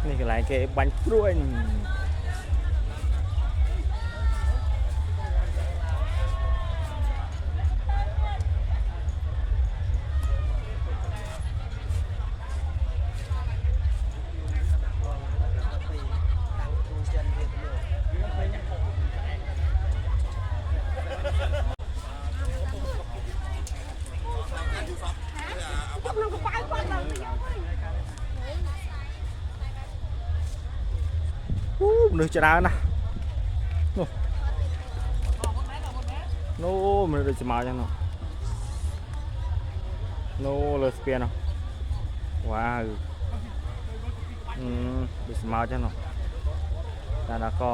นี่คืออะไรเกบันกล้วยนึกจะได้นะโน้มันเลยจะมาจังเนาะโน้เลยสเปียนเนาะว้าวเลยจะมาจังเนาะแล้วก็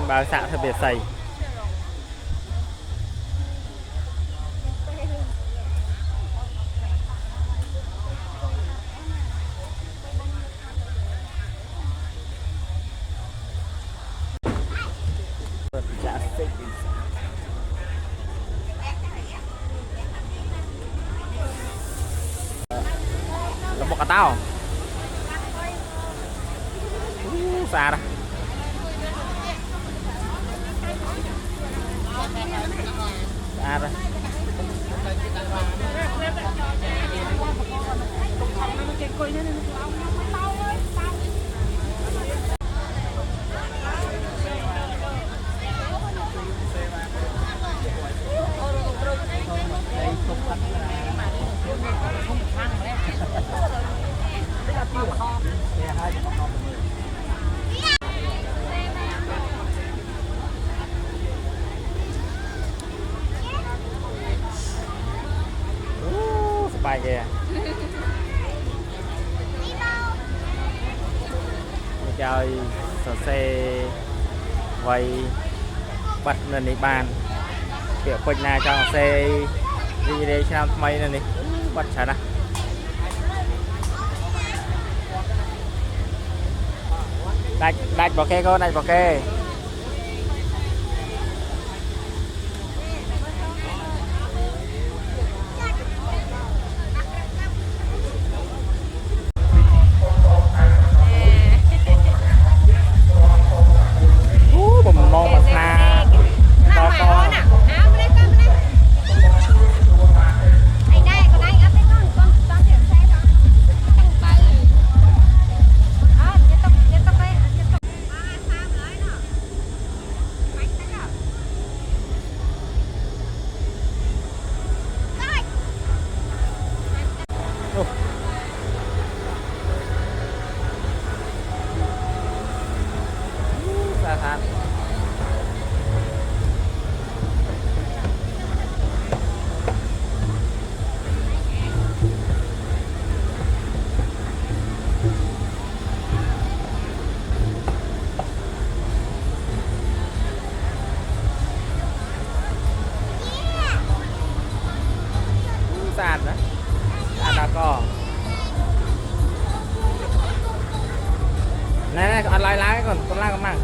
บางสะทะเบียนใส่ระบบกระเต้าสาระสาระสบายแกไม่ใจสเซไว้บัดเงินในบ้านเกี่ยวกับนาจังเซดีเดชทำไมนั่นนี่บัดฉันนะได้บอกแกก็ได้บอกแกผมมองแบบนาตอตอสาธารณสะอาดนะสะอาดแล้วก็นี่เอาลายล้างก่อนต้นล่างก็มั่ง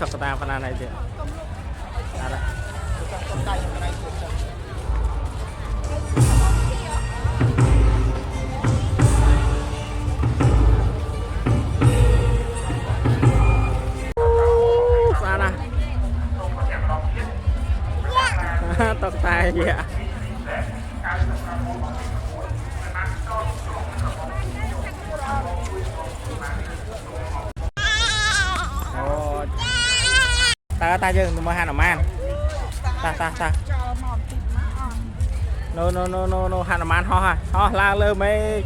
ตกตาพนันอะไรเดียวอะไรสาระตกตาเยอะตาเยอะตัวมาหันออกมาตา no no no no no ហាត់អាម៉ានហោះហ่ะហោះឡើងលើមេឃ